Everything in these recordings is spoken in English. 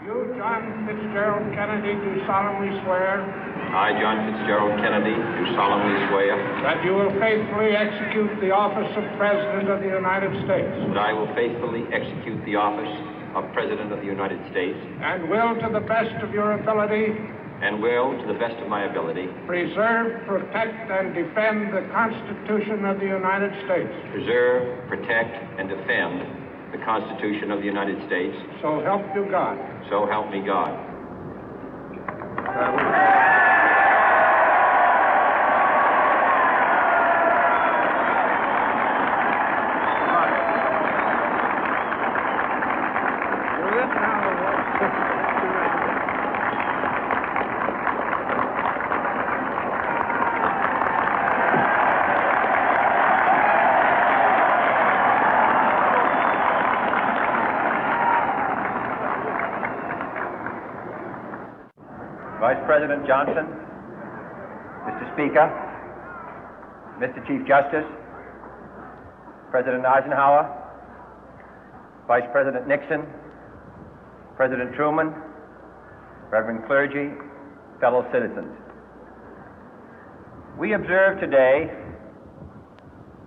You, John Fitzgerald Kennedy, do solemnly swear I, John Fitzgerald Kennedy, do solemnly swear that you will faithfully execute the office of President of the United States that I will faithfully execute the office of President of the United States and will, to the best of your ability, and will, to the best of my ability, preserve, protect, and defend the Constitution of the United States. preserve, protect, and defend the Constitution of the United States. So help you God. So help me God. Vice President Johnson, Mr. Speaker, Mr. Chief Justice, President Eisenhower, Vice President Nixon, President Truman, Reverend clergy, fellow citizens. We observe today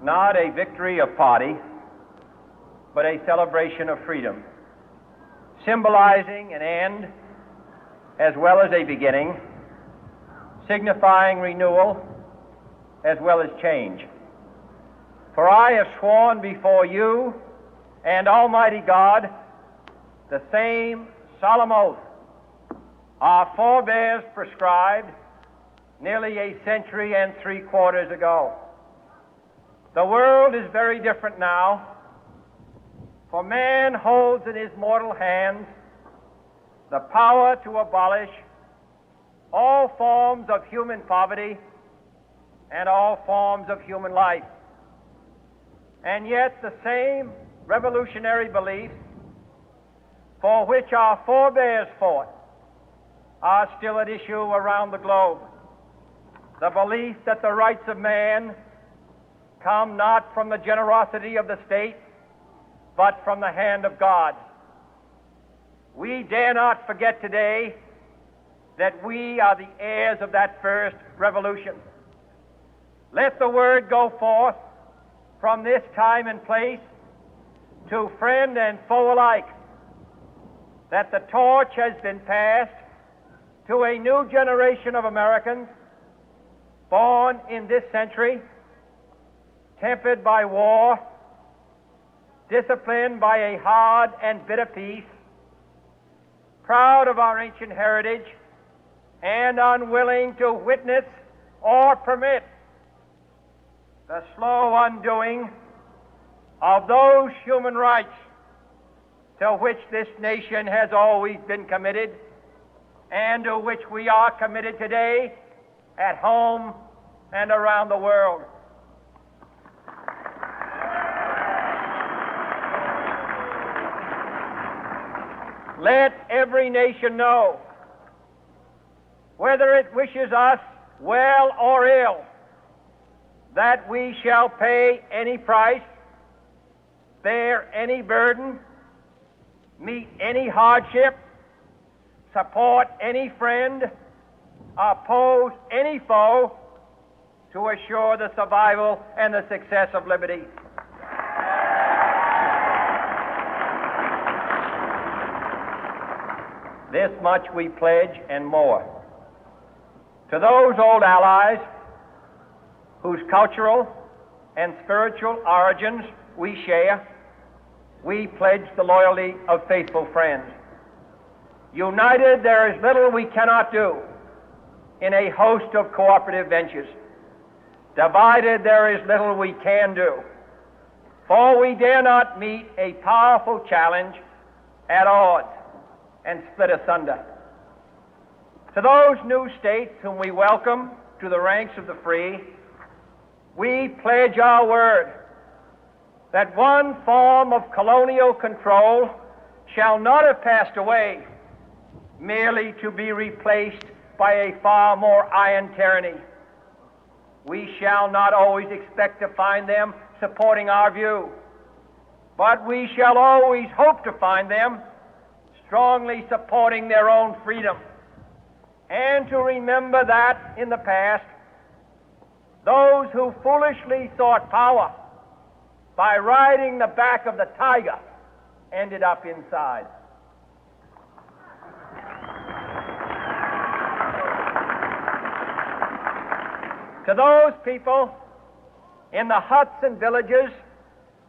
not a victory of party, but a celebration of freedom, symbolizing an end as well as a beginning, signifying renewal as well as change. For I have sworn before you and Almighty God the same solemn oath our forebears prescribed nearly a century and 3/4 ago. The world is very different now, for man holds in his mortal hands the power to abolish all forms of human poverty and all forms of human life. And yet the same revolutionary beliefs for which our forebears fought are still at issue around the globe. The belief that the rights of man come not from the generosity of the state, but from the hand of God. We dare not forget today that we are the heirs of that first revolution. Let the word go forth from this time and place to friend and foe alike that the torch has been passed to a new generation of Americans born in this century, tempered by war, disciplined by a hard and bitter peace, proud of our ancient heritage, and unwilling to witness or permit the slow undoing of those human rights to which this nation has always been committed and to which we are committed today at home and around the world. Let every nation know, whether it wishes us well or ill, that we shall pay any price, bear any burden, meet any hardship, support any friend, oppose any foe to assure the survival and the success of liberty. This much we pledge and more. To those old allies whose cultural and spiritual origins we share, we pledge the loyalty of faithful friends. United, there is little we cannot do in a host of cooperative ventures. Divided, there is little we can do, for we dare not meet a powerful challenge at odds and split asunder. To those new states whom we welcome to the ranks of the free, we pledge our word that one form of colonial control shall not have passed away, merely to be replaced by a far more iron tyranny. We shall not always expect to find them supporting our view, but we shall always hope to find them strongly supporting their own freedom, and to remember that in the past, those who foolishly sought power by riding the back of the tiger ended up inside. To those people in the huts and villages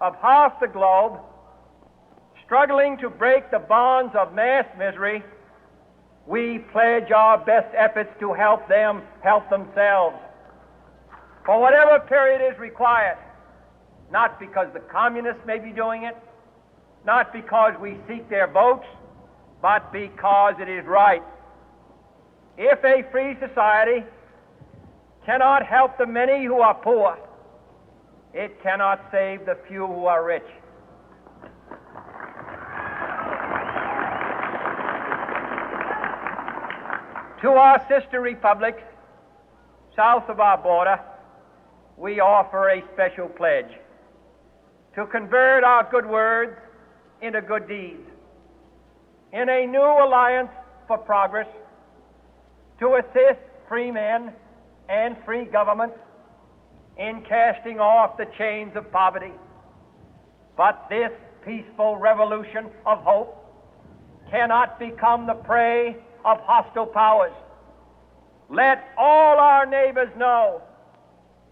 of half the globe struggling to break the bonds of mass misery, we pledge our best efforts to help them help themselves for whatever period is required, not because the communists may be doing it, not because we seek their votes, but because it is right. If a free society cannot help the many who are poor, it cannot save the few who are rich. To our sister republics south of our border, we offer a special pledge to convert our good words into good deeds, in a new alliance for progress, to assist free men and free governments in casting off the chains of poverty. But this peaceful revolution of hope cannot become the prey of hostile powers. Let all our neighbors know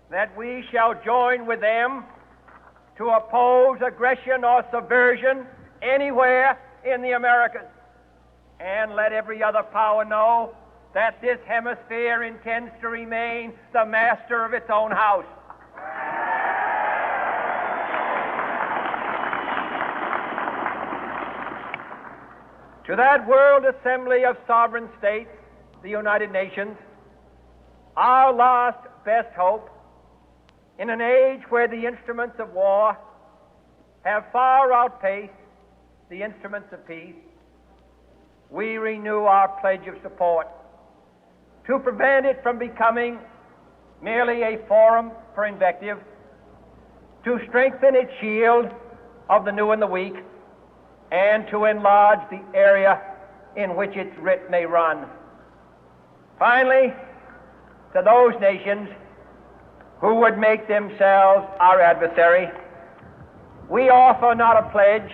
that we shall join with them to oppose aggression or subversion anywhere in the Americas. And let every other power know that this hemisphere intends to remain the master of its own house. To that World Assembly of Sovereign States, the United Nations, our last best hope, in an age where the instruments of war have far outpaced the instruments of peace, we renew our pledge of support to prevent it from becoming merely a forum for invective, to strengthen its shield of the new and the weak, and to enlarge the area in which its writ may run. Finally, to those nations who would make themselves our adversary, we offer not a pledge,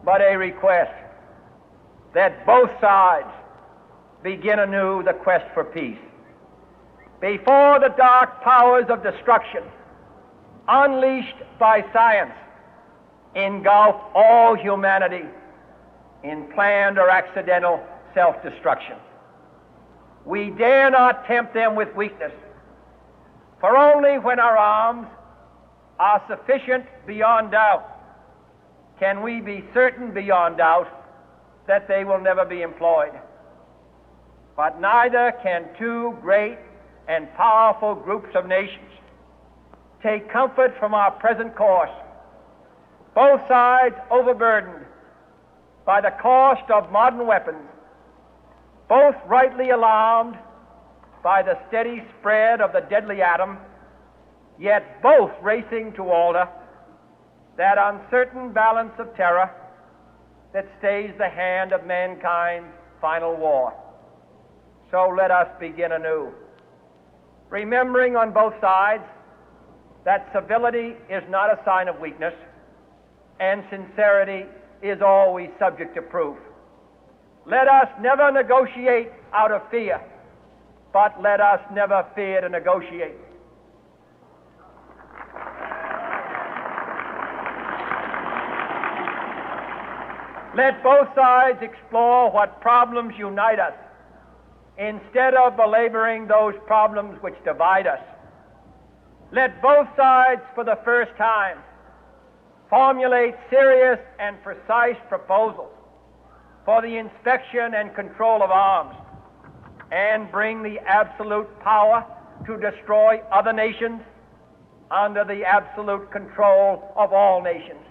but a request that both sides begin anew the quest for peace. Before the dark powers of destruction, unleashed by science, engulf all humanity in planned or accidental self-destruction, we dare not tempt them with weakness, for only when our arms are sufficient beyond doubt can we be certain beyond doubt that they will never be employed. But neither can two great and powerful groups of nations take comfort from our present course, both sides overburdened by the cost of modern weapons, both rightly alarmed by the steady spread of the deadly atom, yet both racing to alter that uncertain balance of terror that stays the hand of mankind's final war. So let us begin anew, remembering on both sides that civility is not a sign of weakness, and sincerity is always subject to proof. Let us never negotiate out of fear, but let us never fear to negotiate. Let both sides explore what problems unite us, instead of belaboring those problems which divide us. Let both sides, for the first time, formulate serious and precise proposals for the inspection and control of arms, and bring the absolute power to destroy other nations under the absolute control of all nations.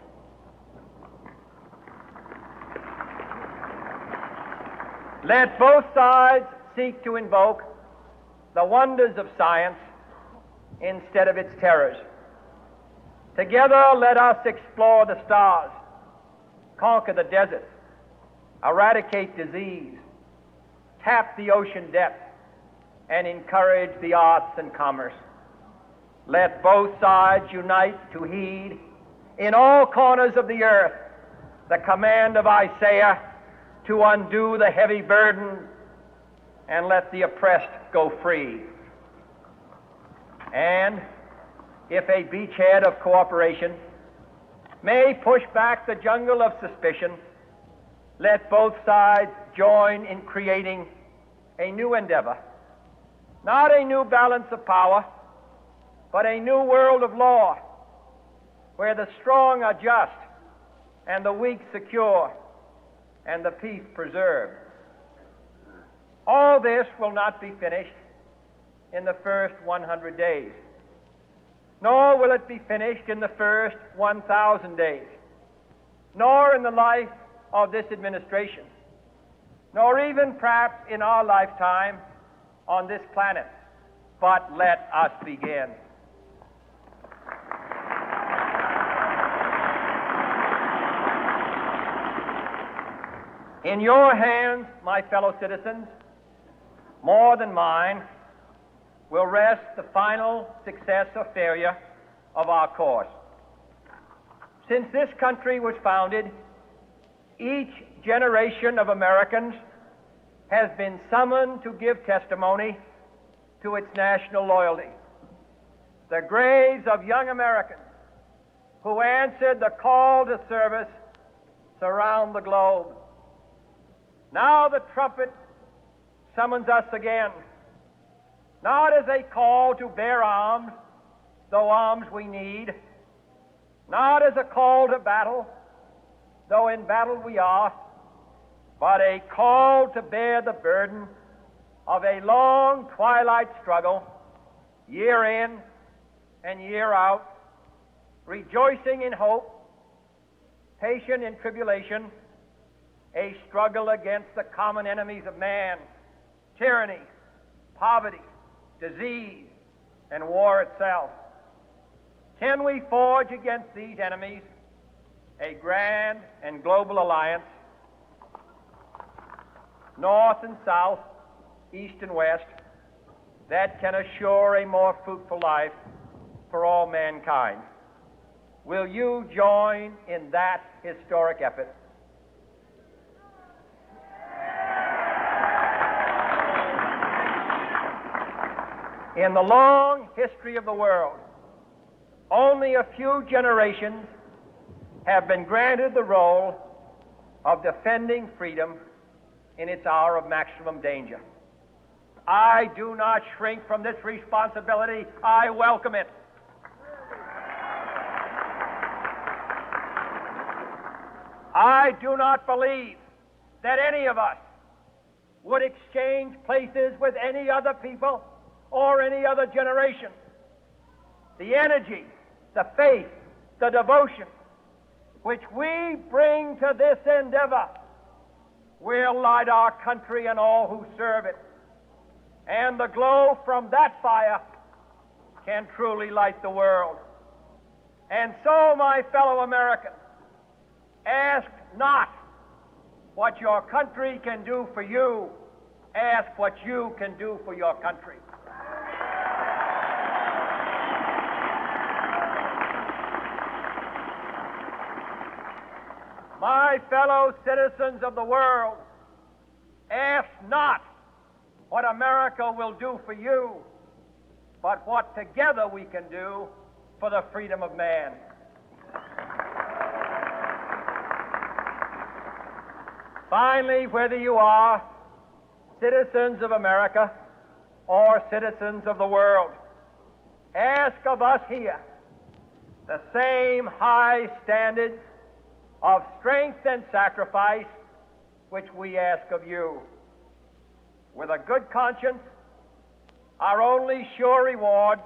Let both sides seek to invoke the wonders of science instead of its terrors. Together, let us explore the stars, conquer the deserts, eradicate disease, tap the ocean depth, and encourage the arts and commerce. Let both sides unite to heed in all corners of the earth the command of Isaiah to undo the heavy burden and let the oppressed go free. And if a beachhead of cooperation may push back the jungle of suspicion, let both sides join in creating a new endeavor, not a new balance of power, but a new world of law, where the strong are just and the weak secure and the peace preserved. All this will not be finished in the first 100 days, nor will it be finished in the first 1,000 days, nor in the life of this administration, nor even perhaps in our lifetime on this planet. But let us begin. In your hands, my fellow citizens, more than mine, will rest the final success or failure of our course. Since this country was founded, each generation of Americans has been summoned to give testimony to its national loyalty. The graves of young Americans who answered the call to service surround the globe. Now the trumpet summons us again, not as a call to bear arms, though arms we need, not as a call to battle, though in battle we are, but a call to bear the burden of a long twilight struggle, year in and year out, rejoicing in hope, patient in tribulation, a struggle against the common enemies of man, tyranny, poverty, disease, and war itself. Can we forge against these enemies a grand and global alliance, north and south, east and west, that can assure a more fruitful life for all mankind? Will you join in that historic effort? In the long history of the world, only a few generations have been granted the role of defending freedom in its hour of maximum danger. I do not shrink from this responsibility. I welcome it. I do not believe that any of us would exchange places with any other people or any other generation. The energy, the faith, the devotion which we bring to this endeavor will light our country and all who serve it. And the glow from that fire can truly light the world. And so, my fellow Americans, ask not what your country can do for you. Ask what you can do for your country. My fellow citizens of the world, ask not what America will do for you, but what together we can do for the freedom of man. Finally, whether you are citizens of America or citizens of the world, ask of us here the same high standards of strength and sacrifice which we ask of you. With a good conscience, our only sure reward,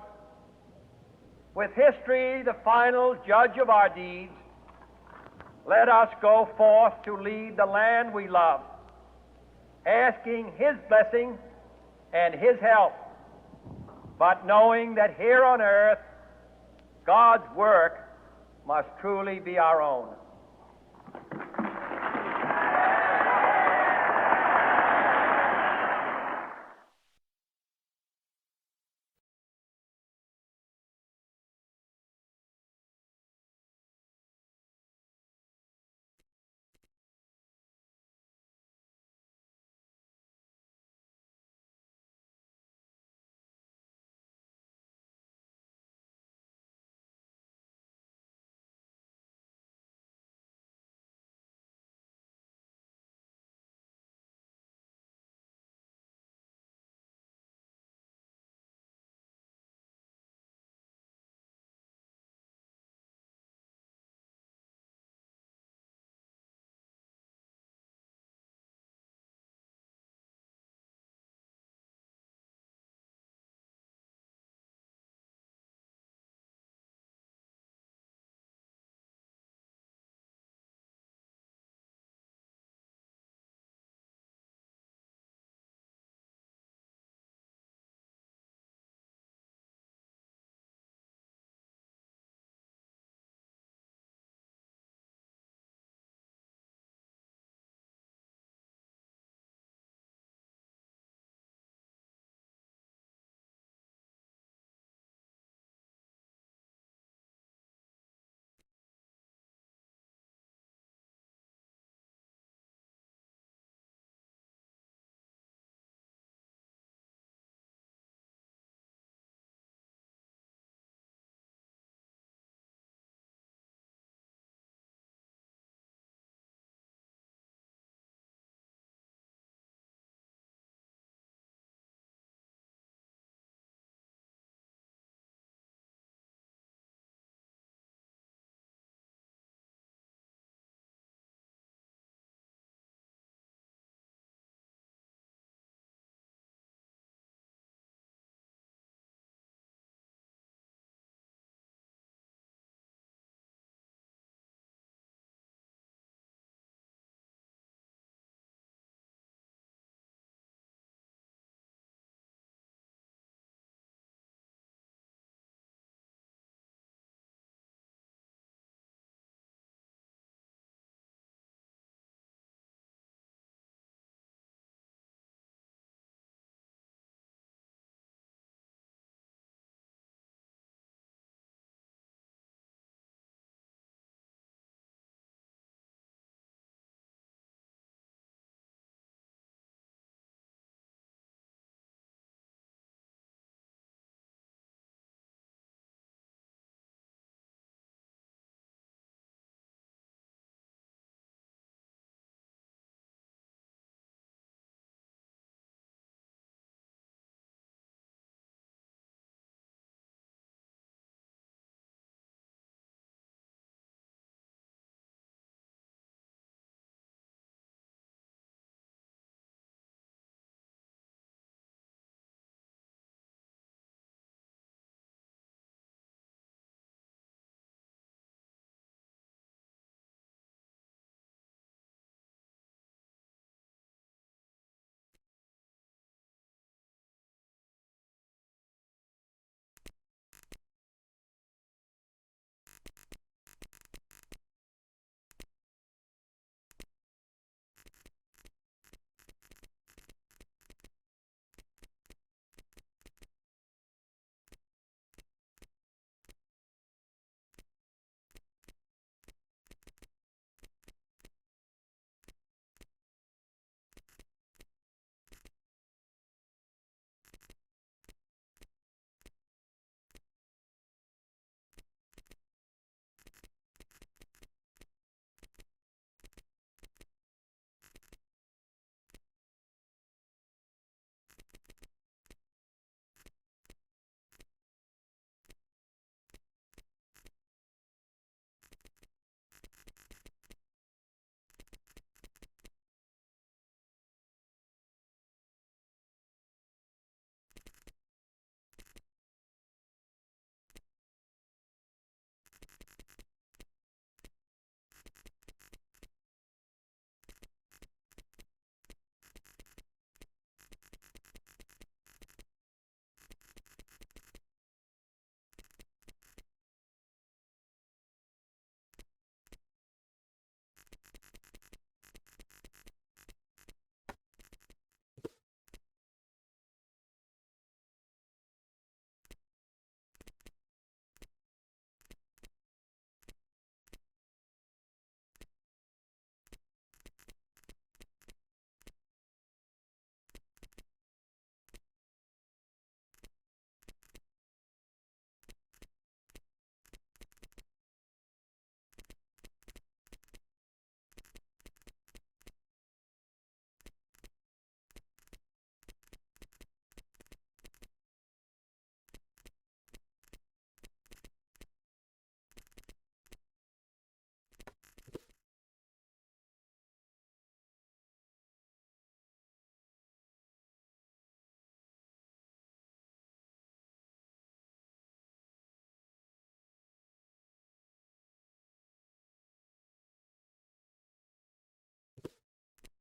with history the final judge of our deeds, let us go forth to lead the land we love, asking His blessing and His help, but knowing that here on earth God's work must truly be our own.